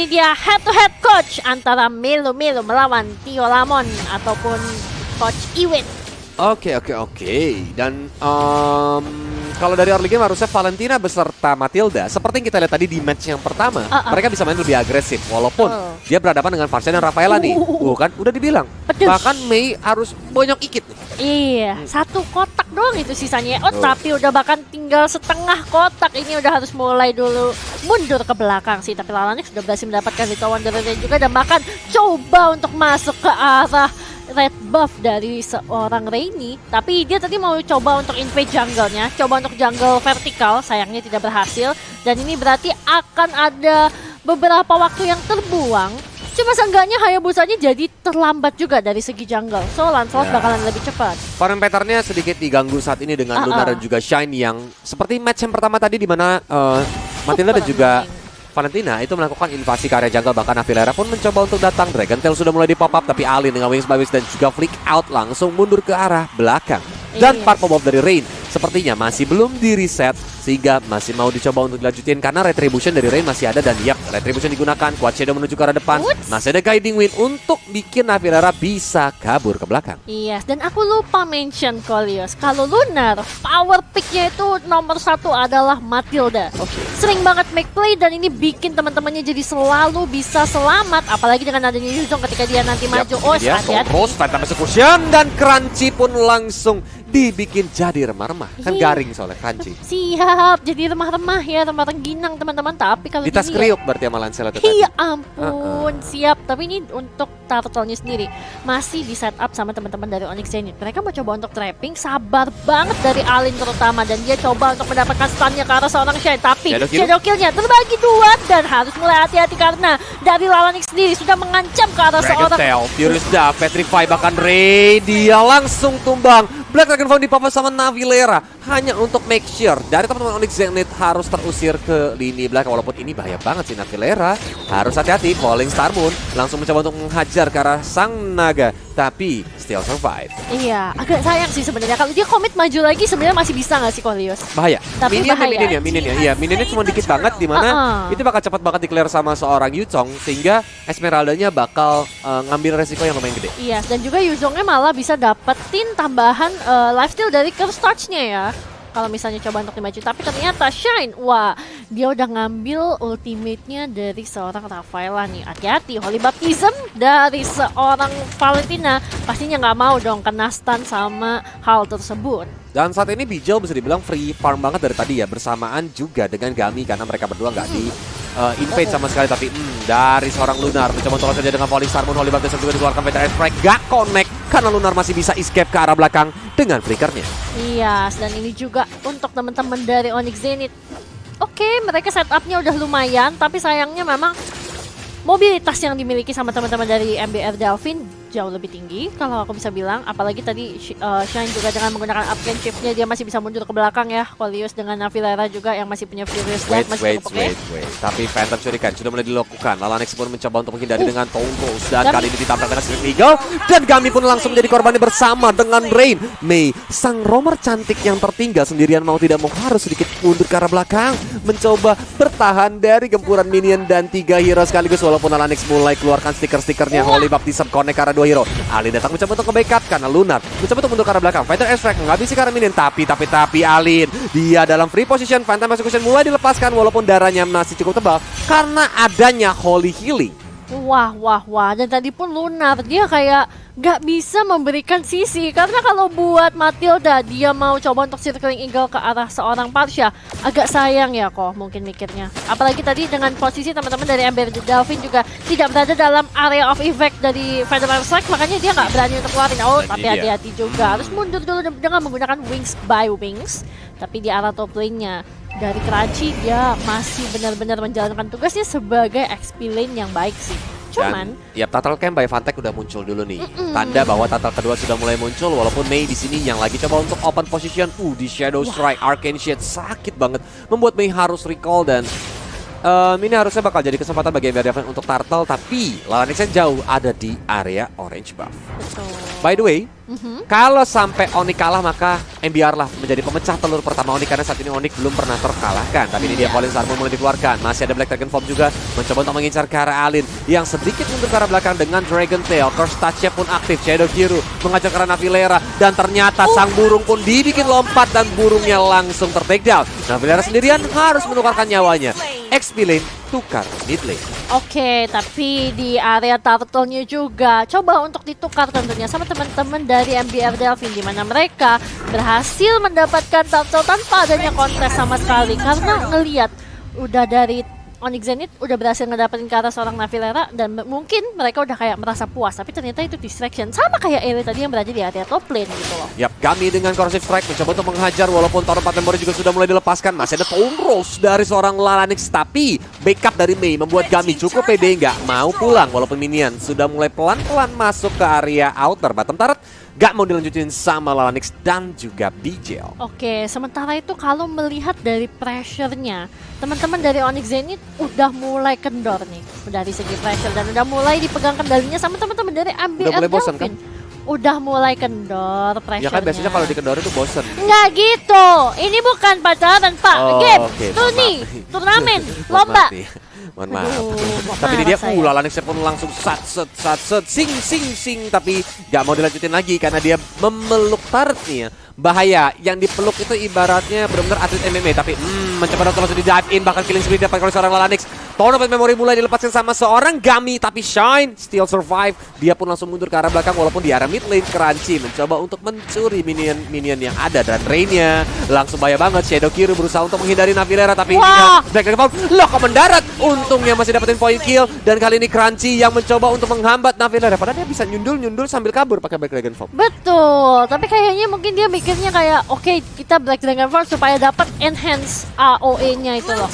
ini dia head to head coach antara Melo melawan Tio Lamon ataupun Coach Iwin. Oke. Dan kalau dari early game harusnya Valentina beserta Matilda seperti yang kita lihat tadi di match yang pertama, mereka bisa main lebih agresif walaupun dia berhadapan dengan Varsha dan Rafaela nih. Kan udah dibilang. Pedes. Bahkan Mei harus bonyok ikit nih. Iya, satu kotak doang itu sisanya. Tapi udah bahkan tinggal setengah kotak. Ini udah harus mulai dulu mundur ke belakang sih. Tapi Lalanix sudah berhasil mendapatkan Rita Wonderland juga dan bahkan coba untuk masuk ke arah red buff dari seorang Rainy. Tapi dia tadi mau coba untuk invade jungle-nya, coba untuk jungle vertikal, sayangnya tidak berhasil. Dan ini berarti akan ada beberapa waktu yang terbuang. Cuma seenggaknya Hayabusanya jadi terlambat juga dari segi jungle. So Lancelot bakalan lebih cepat. Varian patternnya sedikit diganggu saat ini dengan Luna dan juga Shine yang seperti match yang pertama tadi di mana Matilda dan juga Valentina itu melakukan invasi ke area jungle. Bahkan Avilera pun mencoba untuk datang. Dragon Tail sudah mulai di pop up tapi Alin dengan Wings by Wings dan juga Flick Out langsung mundur ke arah belakang. Dan Purple Bomb dari Rain sepertinya masih belum di reset sehingga masih mau dicoba untuk dilanjutin karena Retribution dari Rain masih ada dan Retribution digunakan. Quad Shadow menuju ke arah depan. Masih ada Guiding Wind untuk bikin Avilera bisa kabur ke belakang. Yes, dan aku lupa mention Kolios. Kalau Lunar, power picknya itu nomor 1 adalah Matilda. Sering banget make play dan ini bikin teman-temannya jadi selalu bisa selamat. Apalagi dengan adanya Yuzong ketika dia nanti maju. Hati-hati. Terus Phantom Execution dan Crunchy pun langsung dibikin jadi remah-remah. Kan garing soalnya Crunchy. Siap, jadi remah-remah ya, remah rengginang teman-teman. Tapi kalau di tas kriuk berarti sama Lancel itu tadi. Iya ampun, siap. Tapi ini untuk turtle-nya sendiri masih di setup sama teman-teman dari Onyx Zenith. Mereka mau coba untuk trapping, sabar banget dari Alin terutama. Dan dia coba untuk mendapatkan stunnya ke arah seorang Shine. Tapi shadow kill-nya terbagi 2 dan harus mulai hati-hati karena dari Lalanix sendiri sudah mengancam ke arah seorang Furious Dash, Petrify bahkan Ray. Dia langsung tumbang. Black Dragon Found di papa sama Navilera hanya untuk make sure dari teman-teman Onyx Zenith harus terusir ke lini belakang. Walaupun ini bahaya banget sih Navilera. Harus hati-hati. Falling Star Moon langsung mencoba untuk menghajar ke arah sang naga. Tapi still survive. Iya, agak sayang sih sebenarnya. Kalau dia komit maju lagi sebenarnya masih bisa nggak sih Kolios? Bahaya. Tapi minionnya. Iya, minionnya cuma dikit banget di mana itu bakal cepat banget di-clear sama seorang Yuzong sehingga Esmeralda-nya bakal ngambil resiko yang lumayan gede. Iya, dan juga Yuzongnya malah bisa dapetin tambahan lifesteal dari curse touch-nya ya. Kalau misalnya coba untuk dimaju, tapi ternyata Shine, wah dia udah ngambil ultimate-nya dari seorang Rafaela nih. Hati-hati, Holy Baptism dari seorang Valentina pastinya nggak mau dong kena stun sama hal tersebut. Dan saat ini Bijou bisa dibilang free farm banget dari tadi ya, bersamaan juga dengan Gami karena mereka berdua nggak di invade sama sekali. Tapi dari seorang Lunar mencoba untuk saja dengan Falling Star Moon. Holy Baptism juga dikeluarkan Veteran Strike, gak connect karena Lunar masih bisa escape ke arah belakang dengan flickernya. Iya, dan ini juga untuk teman-teman dari Onyx Zenith. Oke, mereka setupnya udah lumayan, tapi sayangnya memang mobilitas yang dimiliki sama teman-teman dari MBR Delfin jauh lebih tinggi kalau aku bisa bilang. Apalagi tadi Shine juga dengan menggunakan upgrade chipnya dia masih bisa mundur ke belakang ya. Kolios dengan Navilera juga yang masih punya Furious Death masih cukup oke. Tapi Phantom Shuriken sudah mulai dilakukan. Lalanix pun mencoba untuk menghindari dengan Tongkos dan kali ini ditabrak dengan Spirit Eagle dan Gami pun langsung menjadi korbannya bersama dengan Rain. Mei, sang roamer cantik yang tertinggal sendirian mau tidak mau harus sedikit mundur ke arah belakang mencoba bertahan dari gempuran minion dan 3 hero sekaligus. Walaupun Lalanix mulai keluarkan stiker-stikernya Holy Baptism connect ke arah 2 hero. Alin datang mencoba untuk nge-backup karena Lunar mencoba untuk mundur ke arah belakang. Fighter Extract menghabisi ke arah minion. Tapi Alin dia dalam free position. Phantom Execution mulai dilepaskan walaupun darahnya masih cukup tebal karena adanya Holy Healing. Wah. Dan tadi pun Lunar dia kayak gak bisa memberikan sisi. Karena kalau buat Matilda dia mau coba untuk circling eagle ke arah seorang Parsha, agak sayang ya kok mungkin mikirnya. Apalagi tadi dengan posisi teman-teman dari Ember Delfin juga tidak berada dalam area of effect dari Federal Strike, makanya dia gak berani untuk keluarin. Tapi hati-hati juga. Harus mundur dulu dengan menggunakan Wings by Wings. Tapi di arah top lane-nya dari Crunchy dia masih benar-benar menjalankan tugasnya sebagai XP lane yang baik sih. Cuman Turtle Camp by Fantech udah muncul dulu nih. Tanda bahwa Turtle kedua sudah mulai muncul walaupun Mei di sini yang lagi coba untuk open position. Di Shadow Strike Arcane Shade sakit banget membuat Mei harus recall dan Ini harusnya bakal jadi kesempatan bagi MBR Delvin untuk turtle, tapi Lalanix jauh ada di area orange buff. Betul. By the way, kalau sampai Onyx kalah maka MBR lah menjadi pemecah telur pertama Onyx, karena saat ini Onyx belum pernah terkalahkan. Tapi ini dia Falling Star Moon mulai dikeluarkan. Masih ada Black Dragon Form juga mencoba untuk mengincar ke arah Alin yang sedikit mundur ke arah belakang dengan Dragon Tail. Curse Touch-nya pun aktif. Shadow Kiru mengajar ke arah Navilera dan ternyata sang burung pun dibikin lompat dan burungnya langsung ter-take down. Navilera sendirian harus menukarkan nyawanya. XP lane tukar mid lane. Oke, tapi di area turtle-nya juga coba untuk ditukar tentunya sama teman-teman dari MBR Delvin, di mana mereka berhasil mendapatkan turtle tanpa adanya kontes sama sekali, karena ngelihat udah dari Onyx Zenith udah berhasil ngedapetin ke arah seorang Navilera dan mungkin mereka udah kayak merasa puas, tapi ternyata itu distraction sama kayak Eri tadi yang berada di area top lane gitu loh. Yap, kami dengan Corrosive Strike mencoba untuk menghajar walaupun Tower 4 memori juga sudah mulai dilepaskan. Masih ada Tone Rose dari seorang Lalanix, tapi backup dari Mei membuat kami cukup pede nggak mau pulang walaupun minion sudah mulai pelan-pelan masuk ke area outer bottom turret. Gak mau dilanjutin sama Lalanix dan juga Bijel. Oke, sementara itu kalau melihat dari pressure-nya, teman-teman dari Onyx Zenith udah mulai kendor nih dari segi pressure, dan udah mulai dipegang kendalinya sama teman-teman dari MBR Udah mulai bosan kan? Udah mulai kendor pressure-nya. Ya kan biasanya kalau di kendor itu bosen. Nggak gitu, ini bukan pacaran Pak, Oh, game, oke, tuh mohon nih, maaf. turnamen, Mohon lomba. maaf nih. Mohon maaf. Aduh, Tapi ini marah dia saya. Lalanix pun langsung sat sing tapi gak mau dilanjutin lagi karena dia memeluk turret nih ya. Bahaya, yang dipeluk itu ibaratnya benar-benar atlet MMA, tapi mencoba untuk langsung di dive in, bahkan killing spree dapat oleh seorang Lalanix. Tower of Memory mulai dilepaskan sama seorang Gami, tapi Shine still survive. Dia pun langsung mundur ke arah belakang walaupun di arah mid lane. Crunchy mencoba untuk mencuri minion yang ada, dan Rain-nya langsung bahaya banget. Shadow Kiru berusaha untuk menghindari Navilera, tapi Wah. Black Dragon Form lock mendarat. Untungnya masih dapetin point kill, dan kali ini Crunchy yang mencoba untuk menghambat Navilera, padahal dia bisa nyundul sambil kabur pakai Black Dragon Form. Betul, tapi kayaknya mungkin dia mikirnya kayak oke, kita Black Dragon Force supaya dapat enhance AOE-nya itu loh.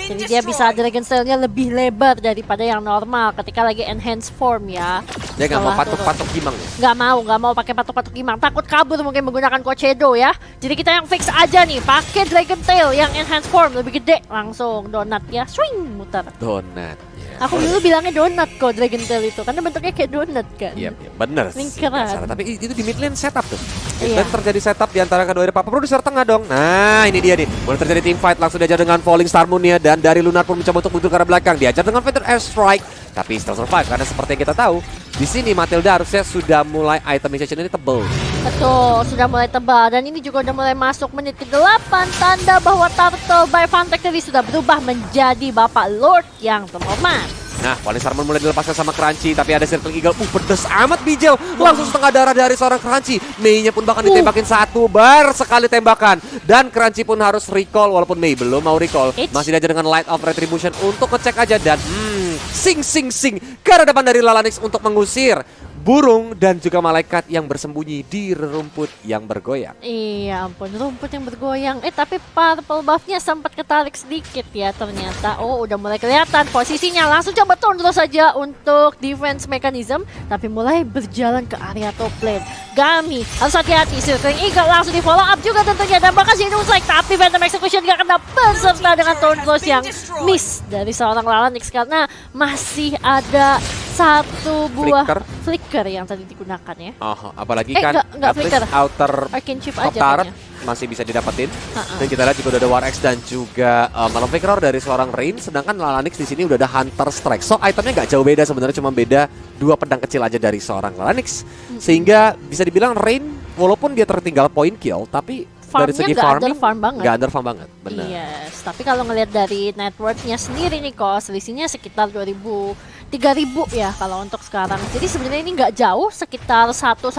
Jadi dia bisa Dragon Style-nya lebih lebar daripada yang normal ketika lagi enhance form ya. Dia nggak mau Setelah patok-patok gimang ya. Nggak mau pakai patok-patok gimang. Takut kabur mungkin menggunakan Kochedo ya. Jadi kita yang fix aja nih, pakai Dragon Tail yang enhance form lebih gede, langsung donat ya, swing muter. Donat. Aku dulu bilangnya donat kok Dragon Tail itu, karena bentuknya kayak donat kan. Iya, bener sih. Lingkaran. Nggak salah. Tapi itu di mid lane setup tuh. Iya. Dan terjadi setup di antara kedua Papa produser tengah dong. Nah, ini dia nih. Mulai terjadi team fight, langsung diajar dengan Falling Star Moon-nya, dan dari Lunar pun mencoba untuk mundur ke arah belakang. Diajar dengan Feather Air Strike, tapi still survive karena seperti yang kita tahu, di sini Matilda harusnya sudah mulai itemization ini tebel. Betul, sudah mulai tebal, dan ini juga udah mulai masuk menit ke-8, tanda bahwa Turtle by Fan Factory sudah berubah menjadi Bapak Lord yang terhormat. Nah, Falling Star Moon mulai dilepaskan sama Crunchy, tapi ada Circling Eagle. Pedes amat Bijel. Langsung setengah darah dari seorang Crunchy. Mei-nya pun bahkan ditembakin satu bar sekali tembakan. Dan Crunchy pun harus recall walaupun Mei belum mau recall. Masih aja dengan Light of Retribution untuk ngecek aja, dan sing ke arah depan dari Lalanix untuk mengusir burung dan juga malaikat yang bersembunyi di rumput yang bergoyang. Iya ampun, rumput yang bergoyang. Tapi purple buff-nya sempat ketarik sedikit ya ternyata. Oh, udah mulai kelihatan posisinya. Langsung coba turn terus saja untuk defense mechanism, tapi mulai berjalan ke area top lane. Gami harus hati-hati, Circling Eagle langsung di follow up juga tentunya, dan bakal jadi strike, tapi Phantom Execution gak kena beserta dengan turn terus yang miss dari seorang Lalanix karena masih ada satu buah flicker yang tadi digunakan ya. Apalagi kan nggak flicker. Outer Arcane Chief top aja turret kayaknya. masih bisa didapetin. Dan kita lihat juga udah ada War X dan juga Malam Faker dari seorang Rain, sedangkan Lalanix di sini udah ada Hunter Strike. So itemnya nggak jauh beda sebenarnya, cuma beda 2 pedang kecil aja dari seorang Lalanix. Sehingga bisa dibilang Rain walaupun dia tertinggal point kill, tapi dari segi farming nggak underfarm banget. Benar. Yes, tapi kalau ngelihat dari networknya sendiri nih kok selisihnya sekitar 3.000 ya kalau untuk sekarang. Jadi sebenarnya ini nggak jauh, sekitar 1-2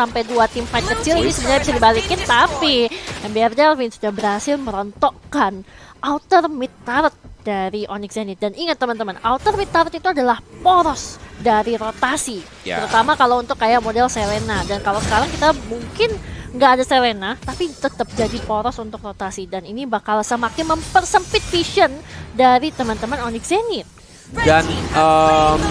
tim fight kecil ini sebenarnya bisa dibalikin, tapi MBR Delvin sudah berhasil merontokkan outer mid turret dari Onyx Zenith. Dan ingat teman-teman, outer mid turret itu adalah poros dari rotasi, terutama kalau untuk kayak model Selena. Dan kalau sekarang kita mungkin nggak ada Selena, tapi tetap jadi poros untuk rotasi, dan ini bakal semakin mempersempit vision dari teman-teman Onyx Zenith. Dan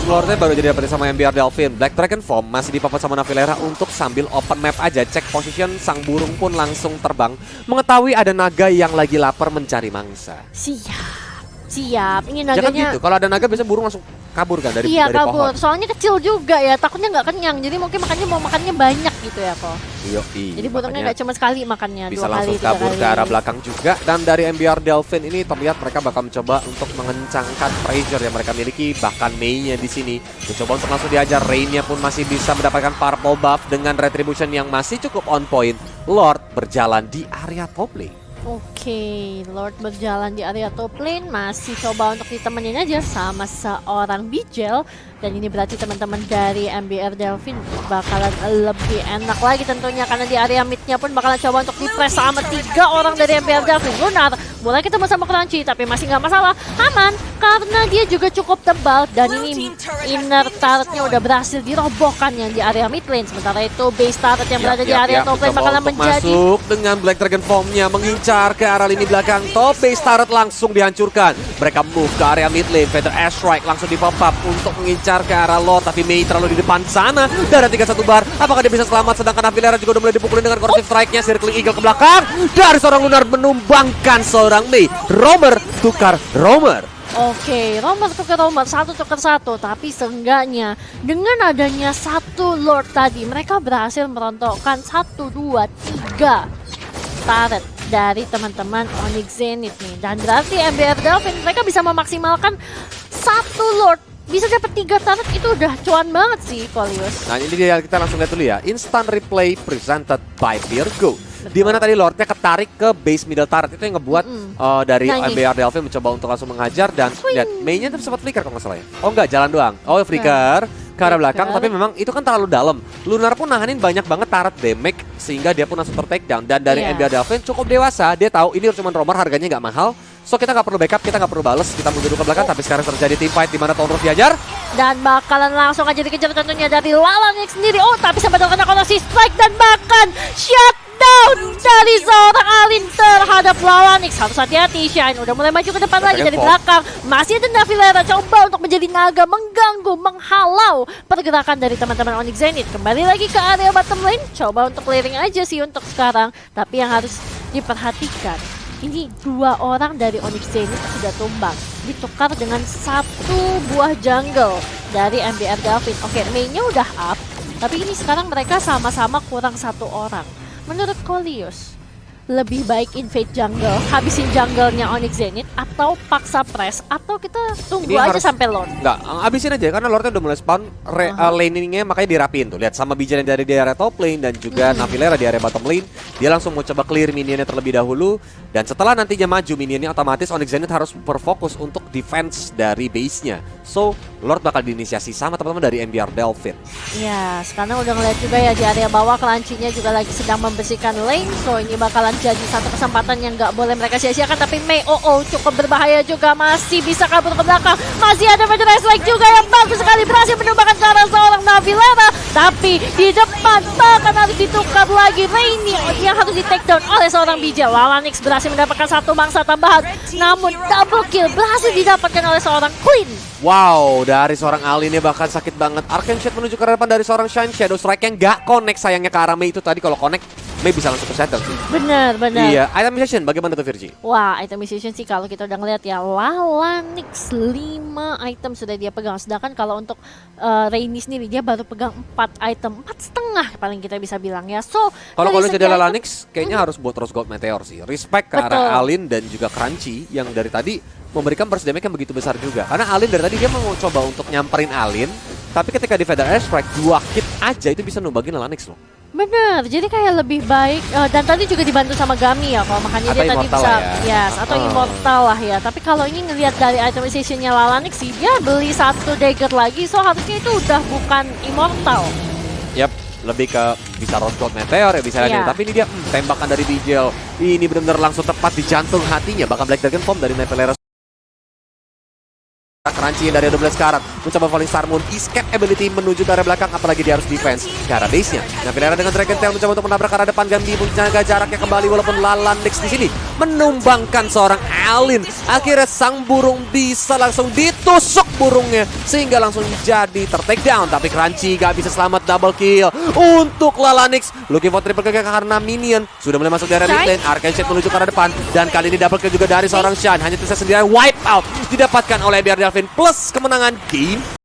Lordnya baru jadi dapetin sama MBR Delvin. Black Dragon Form masih dipapat sama Navilera untuk sambil open map aja, cek position. Sang burung pun langsung terbang, mengetahui ada naga yang lagi lapar mencari mangsa. Siap. Siap, ini Jangan naganya. gitu, kalau ada naga biasanya burung langsung kabur kan dari Iya, pohon. kabur. Soalnya kecil juga ya, takutnya nggak kenyang. Jadi mungkin mau makannya banyak gitu ya kok. Jadi burungnya nggak cuma sekali makannya, bisa 2 kali, langsung 3 kabur kali. ke arah belakang juga. Dan dari MBR Delphin ini terlihat mereka bakal mencoba untuk mengencangkan pressure yang mereka miliki. Bahkan Mei-nya di sini mencoba untuk langsung diajar. Rain-nya pun masih bisa mendapatkan purple buff dengan retribution yang masih cukup on point. Lord berjalan di area top lane. Oke, Lord berjalan di area top lane, masih coba untuk ditemenin aja sama seorang Bijel. Dan ini berarti teman-teman dari MBR Delphin bakalan lebih enak lagi tentunya, karena di area mid-nya pun bakalan coba untuk di-press sama 3 orang dari MBR Delphin. Lunar mulai ketemu sama Crunchy, tapi masih nggak masalah, aman, karena dia juga cukup tebal. Dan ini inner turret-nya udah berhasil dirobohkan yang di area mid lane. Sementara itu base turret yang berada di area top lane mencoba bakalan untuk menjadi masuk dengan Black Dragon Form-nya mengincar ke arah lini belakang. Top base turret langsung dihancurkan. Mereka move ke area mid lane. Feather Ash Strike langsung di pop up untuk mengincar ke arah Lord, tapi Mei terlalu di depan sana. Darah 3-1 bar. Apakah dia bisa selamat? Sedangkan Avilera juga udah mulai dipukulin dengan corrosive strike-nya. Circling Eagle ke belakang. Dari seorang Lunar menumbangkan seorang Mei. Romer tukar Romer. Oke, Romer tukar Romer, 1 tukar 1. Tapi seenggaknya dengan adanya 1 Lord tadi, mereka berhasil merontokkan 1, 2, 3 turret dari teman-teman Onyx Zenith nih. Dan berarti MBR Delphin mereka bisa memaksimalkan 1 Lord. Bisa dapat 3 turret, itu udah cuan banget sih, Kolius. Nah ini dia, kita langsung lihat dulu ya. Instant replay presented by Virgo. Di mana tadi Lordnya ketarik ke base middle turret, itu yang ngebuat dari Nah, ini. MBR Delphin mencoba untuk langsung mengajar. Dan lihat Mei-nya tuh sempat flicker kalau nggak salah ya. Oh enggak, jalan doang. Oh flicker ke arah belakang, tapi memang itu kan terlalu dalam. Lunar pun nahanin banyak banget turret damage sehingga dia pun langsung ter-take down. Dan dari Iya. MBR Delphin cukup dewasa, dia tahu ini cuma Romer, harganya nggak mahal. So kita nggak perlu backup, kita nggak perlu bales, kita mundur ke belakang. Tapi sekarang terjadi team fight di mana Tonrus diajar. Dan bakalan langsung aja dikejar tentunya dari Lalanix sendiri. Oh, tapi sempat terkena corrosive strike dan bahkan shutdown dari seorang Alin terhadap Lalanix. Harus hati-hati, Shine udah mulai maju ke depan lagi dari belakang. Masih ada Navilera coba untuk menjadi naga, mengganggu, menghalau pergerakan dari teman-teman Onyx Zenith. Kembali lagi ke area bottom lane, coba untuk clearing aja sih untuk sekarang. Tapi yang harus diperhatikan, ini 2 orang dari Onyx Zenith sudah tumbang, ditukar dengan 1 buah jungle dari MBR Delphin. Oke, mainnya udah up, tapi ini sekarang mereka sama-sama kurang 1 orang. Menurut Kolius, lebih baik invade jungle, habisin jungle-nya Onyx Zenith, atau paksa press, atau kita tunggu Ini aja harus- sampai Lord? Nggak, abisin aja karena Lordnya udah mulai spawn. Laning-nya makanya dirapin tuh. Lihat sama Bijan yang dari di area top lane dan juga Navilera di area bottom lane. Dia langsung mau coba clear minionnya terlebih dahulu. Dan setelah nantinya maju minionnya, otomatis Onyx Zenith harus berfokus untuk defense dari base-nya. So, Lord bakal diinisiasi sama teman-teman dari MBR Delphin. Ya, sekarang udah ngeliat juga ya di area bawah Crunchy-nya juga lagi sedang membersihkan lane. So ini bakalan jadi satu kesempatan yang nggak boleh mereka sia-siakan. Tapi Mei, cukup berbahaya juga, masih bisa kabur ke belakang. Masih ada Feather Strike juga yang bagus sekali, berhasil menumbangkan cara seorang Navilera. Tapi di depan bahkan harus ditukar lagi. Rainy yang harus di take down oleh seorang Bijel. Lalanix berhasil mendapatkan 1 mangsa tambahan. Namun double kill berhasil didapatkan oleh seorang Queen. Wow, dari seorang Alin bahkan sakit banget. Arcane Shot menuju ke arah depan dari seorang Shine. Shadow Strike yang nggak connect sayangnya ke arah Mei itu tadi. Kalau connect, Mei bisa langsung ke settle sih. Bener. Iya, itemization bagaimana tuh Virgi? Wah, itemization sih kalau kita udah ngeliat ya, Lalanix 5 item sudah dia pegang. Sedangkan kalau untuk Rainy sendiri dia baru pegang 4 item, 4,5 paling kita bisa bilang ya. So, Kalau dari kalau segi jadi item, Lalanix, kayaknya harus buat terus Gold Meteor sih. Respect ke Betul. arah Alin dan juga Crunchy yang dari tadi memberikan burst damage yang begitu besar juga. Karena Alin dari tadi dia mau coba untuk nyamperin Alin, tapi ketika di Feather Air Strike 2 hit aja itu bisa numbangin Lalanix loh. bener, jadi kayak lebih baik dan tadi juga dibantu sama Gami ya, kalau makanya Atau dia tadi Immortal bisa lah ya. yes, atau Immortal lah ya. Tapi kalau ini ngelihat dari itemizationnya Lalanix sih, dia beli 1 dagger lagi, so harusnya itu udah bukan Immortal. Yap, lebih ke bisa Rose Gold Meteor ya bisa Iya. Tapi ini dia tembakan dari Bijel. Ini benar-benar langsung tepat di jantung hatinya. Bahkan Black Dragon Form dari Navilera. Crunchy dari 12 karat mencoba Falling Star Moon, escape ability menuju ke arah belakang, apalagi dia harus defense ke arah base-nya. Navilera dengan Dragon Tail mencoba untuk menabrak ke arah depan, Gambi menjaga jaraknya kembali walaupun Lalanix di sini menumbangkan seorang Alin. Akhirnya sang burung bisa langsung ditusuk burungnya sehingga langsung jadi ter-take down. Tapi Crunchy gak bisa selamat, double kill untuk Lalanix. Looking for triple kill karena minion sudah mulai masuk dari mid lane. Arcane Shade menuju ke arah depan dan kali ini double kill juga dari seorang Shan. Hanya tersisa sendirian, wipe out didapatkan oleh BR Delvin plus kemenangan game